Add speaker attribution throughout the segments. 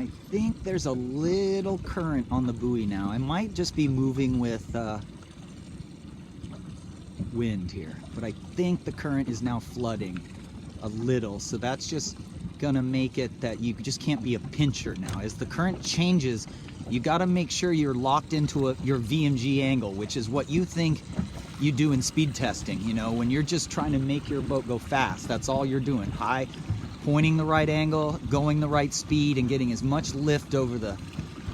Speaker 1: I think there's a little current on the buoy now. I might just be moving with wind here, but I think the current is now flooding a little, so that's just gonna make it that you just can't be a pincher now. As the current changes, you got to make sure you're locked into your VMG angle, which is what you think you do in speed testing. You know, when you're just trying to make your boat go fast, that's all you're doing. High, pointing the right angle, going the right speed, and getting as much lift over the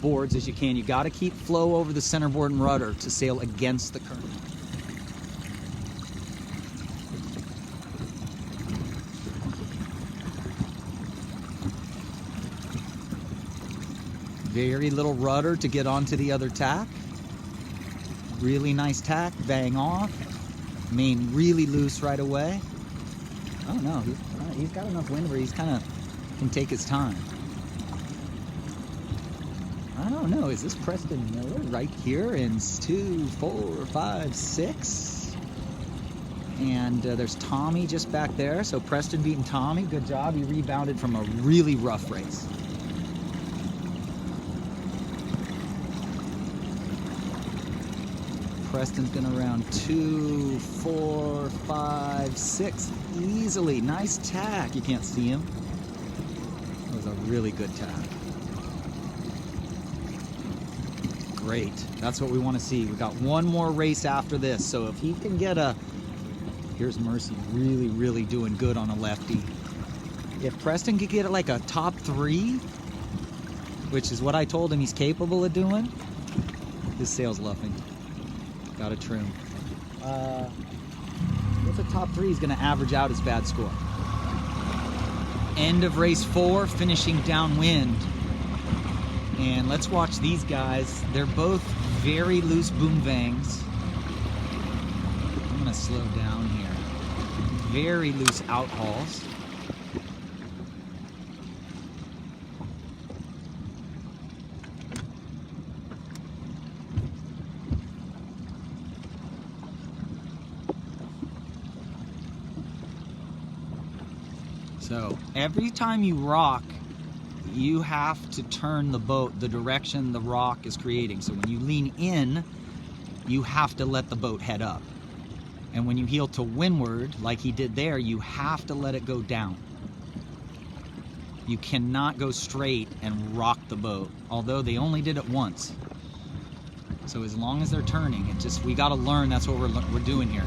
Speaker 1: boards as you can. You got to keep flow over the centerboard and rudder to sail against the current. Very little rudder to get onto the other tack. Really nice tack, bang off. Main really loose right away. Oh no, he's got enough wind where he's kind of can take his time. I don't know, is this Preston Miller right here in 2, 4, 5, 6? And there's Tommy just back there. So Preston beating Tommy, good job. He rebounded from a really rough race. Preston's gonna round 2, 4, 5, 6 easily. Nice tack. You can't see him. That was a really good tack. Great. That's what we want to see. We got one more race after this, so if he can get a... Here's Mercy really, really doing good on a lefty. If Preston could get like a top 3, which is what I told him he's capable of doing, his sail's luffing. Got to trim. With a top 3, he's going to average out his bad score. End of race 4, finishing downwind. And let's watch these guys. They're both very loose boom vangs. I'm going to slow down here. Very loose out hauls. So every time you rock, you have to turn the boat the direction the rock is creating. So when you lean in, you have to let the boat head up. And when you heel to windward, like he did there, you have to let it go down. You cannot go straight and rock the boat, although they only did it once. So as long as they're turning, we got to learn. That's what we're doing here.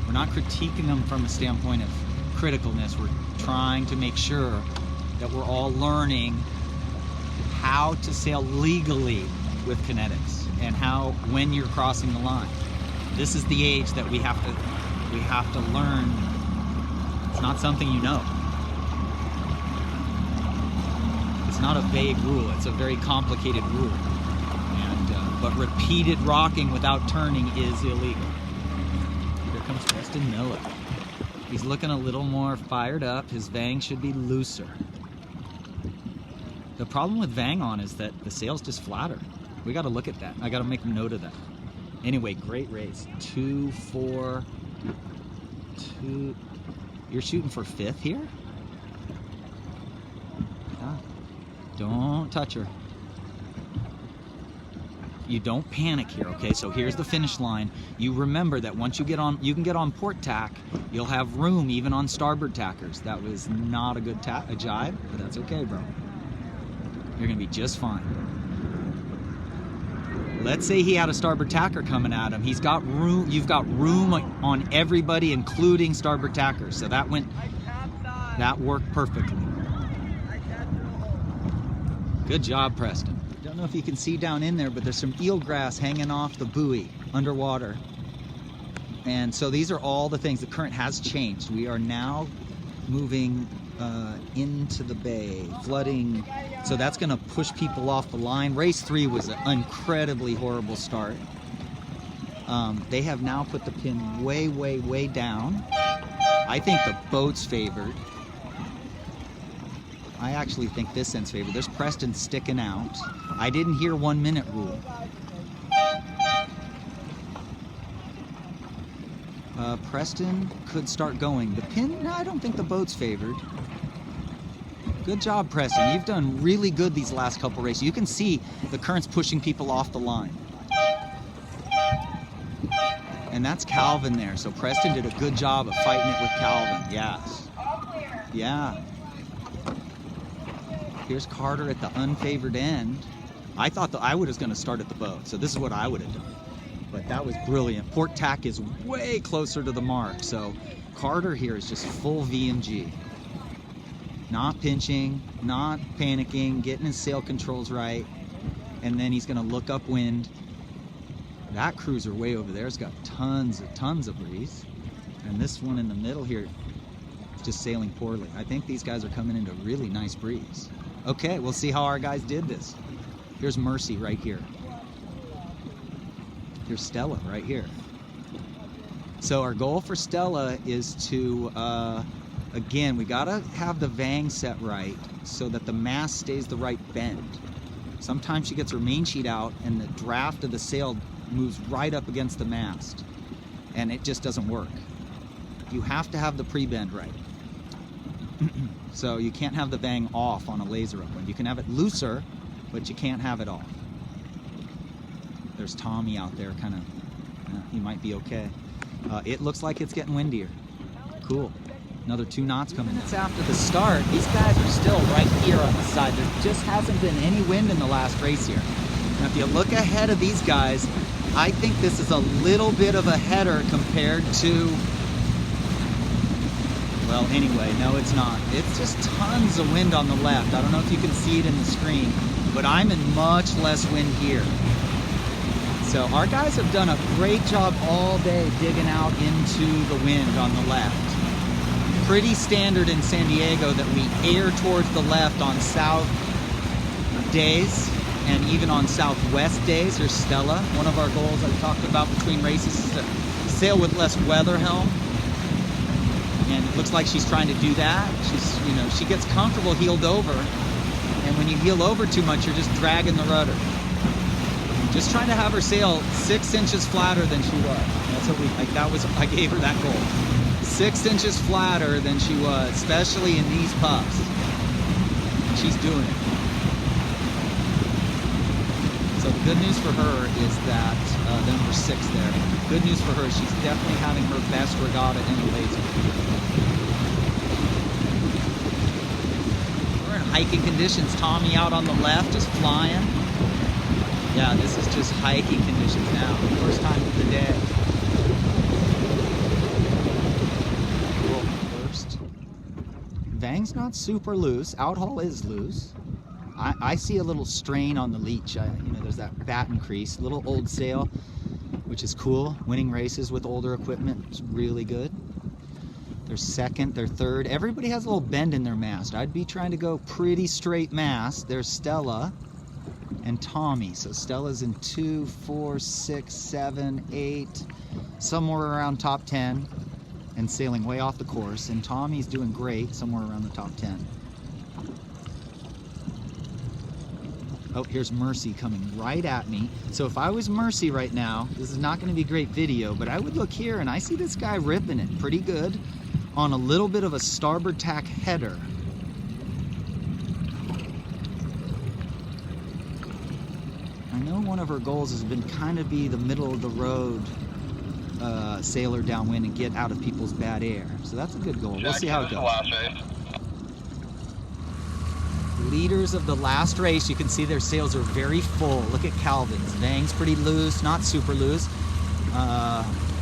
Speaker 1: We're not critiquing them from a standpoint of criticalness. We're trying to make sure that we're all learning how to sail legally with kinetics and when you're crossing the line. This is the age that we have to learn. It's not something you know. It's not a vague rule. It's a very complicated rule. But repeated rocking without turning is illegal. Here comes Preston Miller. He's looking a little more fired up. His vang should be looser. The problem with vang on is that the sail's just flatter. We got to look at that. I got to make a note of that. Anyway, great race. 2, 4, 2. You're shooting for 5th here? Ah, don't touch her. You don't panic here, okay? So here's the finish line. You remember that once you can get on port tack, you'll have room even on starboard tackers. That was not a good a jibe, but that's okay, bro. You're gonna be just fine. Let's say he had a starboard tacker coming at him. He's got room. You've got room on everybody, including starboard tackers. So that worked perfectly. Good job, Preston. Don't know if you can see down in there, but there's some eelgrass hanging off the buoy underwater. And so these are all the things. The current has changed. We are now moving into the bay, flooding. So that's going to push people off the line. Race 3 was an incredibly horrible start. They have now put the pin way, way, way down. I think the boat's favored. I actually think this end's favored. There's Preston sticking out. I didn't hear 1 minute rule. Preston could start going. The pin, no, I don't think the boat's favored. Good job, Preston. You've done really good these last couple races. You can see the current's pushing people off the line. And that's Calvin there. So Preston did a good job of fighting it with Calvin. Yes. Yeah. Here's Carter at the unfavored end. I thought that I was going to start at the boat, so this is what I would have done. But that was brilliant. Port tack is way closer to the mark, so Carter here is just full VMG. Not pinching, not panicking, getting his sail controls right, and then he's going to look upwind. That cruiser way over there's got tons of breeze, and this one in the middle here is just sailing poorly. I think these guys are coming into really nice breeze. Okay, we'll see how our guys did this. Here's Mercy right here. Here's Stella right here. So our goal for Stella is to, again, we gotta have the vang set right so that the mast stays the right bend. Sometimes she gets her main sheet out and the draft of the sail moves right up against the mast, and it just doesn't work. You have to have the pre-bend right. So you can't have the vang off on a laser upwind. You can have it looser, but you can't have it off. There's Tommy out there, kind of, he might be okay. It looks like it's getting windier. Cool. Another 2 knots coming in. Minutes after the start, these guys are still right here on the side. There just hasn't been any wind in the last race here. Now if you look ahead of these guys, I think this is a little bit of a header compared to, well, anyway, no, it's not. It's just tons of wind on the left. I don't know if you can see it in the screen, but I'm in much less wind here. So our guys have done a great job all day digging out into the wind on the left. Pretty standard in San Diego that we air towards the left on south days and even on southwest days. Here's Stella. One of our goals I talked about between races is to sail with less weather helm. And it looks like she's trying to do that. She's, you know, she gets comfortable heeled over. And when you heel over too much, you're just dragging the rudder. Just trying to have her sail 6 inches flatter than she was. That's what we, like, that was, I gave her that goal. 6 inches flatter than she was, especially in these puffs. And she's doing it. So the good news for her is that, the number 6 there, good news for her, she's definitely having her best regatta in the laser. We're in hiking conditions. Tommy out on the left, just flying. Yeah, this is just hiking conditions now. First time of the day. Cool. First. Vang's not super loose. Outhaul is loose. I see a little strain on the leech. You know, there's that batten crease. Little old sail, which is cool. Winning races with older equipment is really good. They're second, they're third. Everybody has a little bend in their mast. I'd be trying to go pretty straight mast. There's Stella and Tommy. So Stella's in 2, 4, 6, 7, 8, somewhere around top 10 and sailing way off the course. And Tommy's doing great, somewhere around the top 10. Oh, here's Mercy coming right at me. So if I was Mercy right now, this is not going to be great video, but I would look here and I see this guy ripping it pretty good on a little bit of a starboard tack header. I know one of her goals has been kind of be the middle of the road sailor downwind and get out of people's bad air. So that's a good goal. We'll see how it goes. Leaders of the last race, you can see their sails are very full. Look at Calvin's. Vang's pretty loose, not super loose.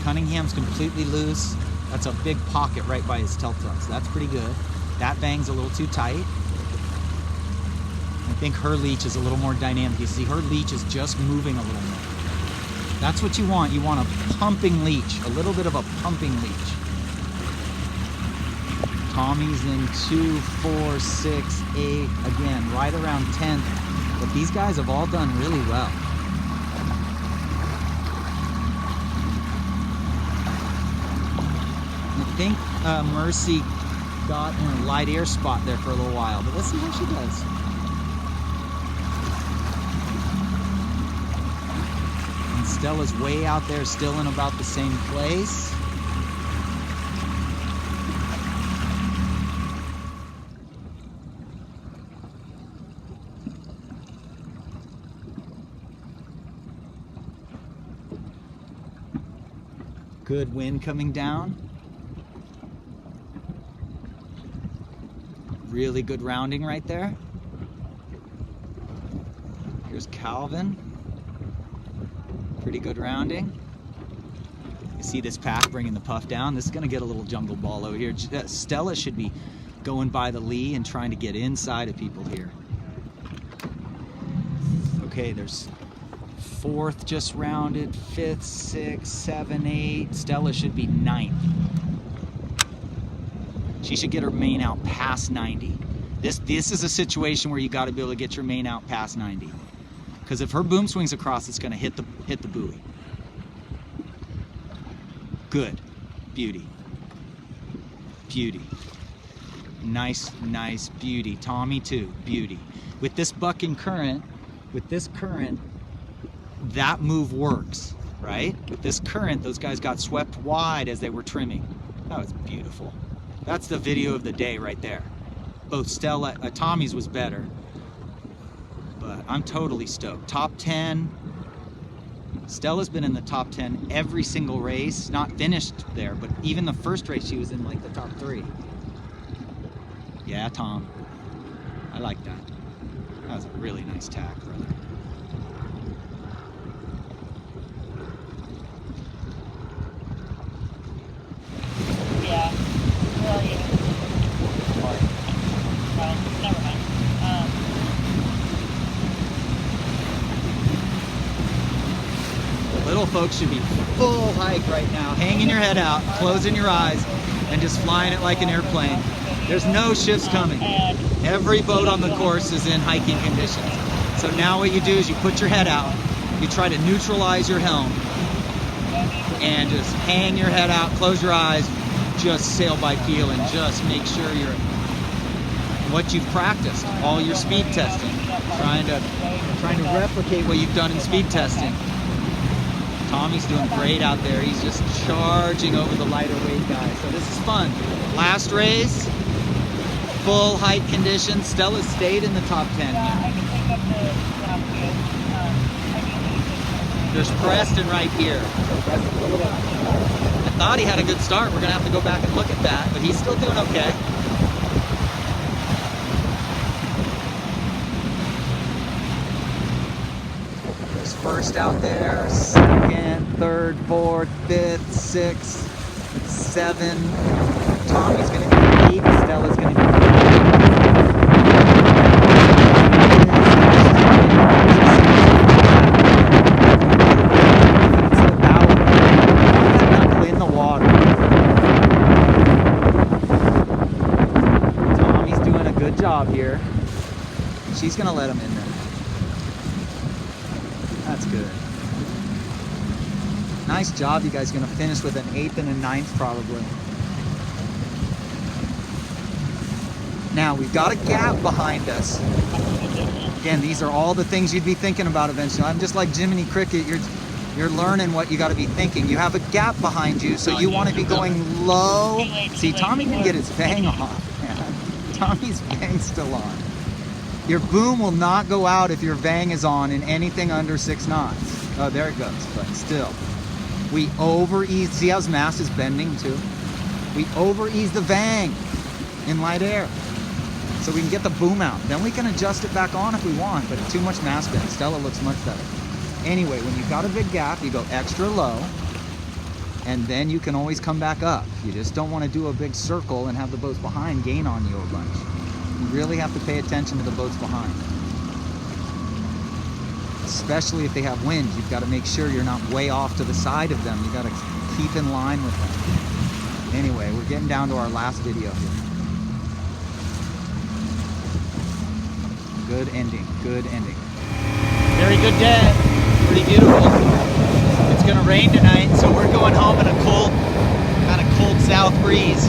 Speaker 1: Cunningham's completely loose. That's a big pocket right by his tilt truck, so that's pretty good. That Vang's a little too tight. I think her leech is a little more dynamic. You see, her leech is just moving a little more. That's what you want. You want a pumping leech, a little bit of a pumping leech. Tommy's in 2, 4, 6, 8, again, right around 10th. But these guys have all done really well. I think Mercy got in a light air spot there for a little while, but let's see how she does. And Stella's way out there, still in about the same place. Good wind coming down. Really good rounding right there. Here's Calvin. Pretty good rounding. You see this pack bringing the puff down. This is going to get a little jungle ball over here. Stella should be going by the lee and trying to get inside of people here. Okay, there's 4th just rounded, 5th, 6th, 7, 8. Stella should be 9th. She should get her main out past 90. This is a situation where you got to be able to get your main out past 90. Because if her boom swings across, it's going to hit the buoy. Good. Beauty. Beauty. Nice, nice beauty. Tommy too. Beauty. With this bucking current, that move works, right? With this current, those guys got swept wide as they were trimming. That was beautiful. That's the video of the day right there. Both Stella, Tommy's was better, but I'm totally stoked. Top 10. Stella's been in the top 10 every single race. Not finished there, but even the first race she was in like the top 3. Yeah, Tom. I like that. That was a really nice tack, brother.
Speaker 2: Yeah. Well, yeah. Well, never mind.
Speaker 1: Little folks should be full hike right now, hanging your head out, closing your eyes, and just flying it like an airplane. There's no shifts coming. Every boat on the course is in hiking conditions. So now what you do is you put your head out, you try to neutralize your helm, and just hang your head out, close your eyes, just sail by feel, and just make sure you're what you've practiced, all your speed testing, trying to replicate what you've done in speed testing. Tommy's doing great out there. He's just charging over the lighter weight guys. So this is fun. Last race, full height conditions. Stella stayed in the top 10 here. There's Preston right here. I thought he had a good start. We're going to have to go back and look at that, but he's still doing okay. There's first out there, second, third, fourth, fifth, sixth, 7. Tommy's going to be 8. Stella's going to be 9. In the water. Tommy's doing a good job here. She's going to let him in there. That's good. Nice job, you guys. Going to finish with an 8th and a 9th probably. Now we've got a gap behind us. Again, these are all the things you'd be thinking about eventually. I'm just like Jiminy Cricket. You're learning what you got to be thinking. You have a gap behind you, so you want to be going low. See, Tommy can get his vang off. Man. Tommy's vang's still on. Your boom will not go out if your vang is on in anything under 6 knots. Oh, there it goes. But still, we over-ease. See how his mast is bending too? We over-ease the vang in light air, so we can get the boom out. Then we can adjust it back on if we want, but too much mast bend. Stella looks much better. Anyway, when you've got a big gap, you go extra low, and then you can always come back up. You just don't want to do a big circle and have the boats behind gain on you a bunch. You really have to pay attention to the boats behind. Especially if they have wind, you've got to make sure you're not way off to the side of them. You've got to keep in line with them. Anyway, we're getting down to our last video here. Good ending, good ending. Very good day, pretty beautiful. It's gonna rain tonight, so we're going home in a cold, kind of cold south breeze.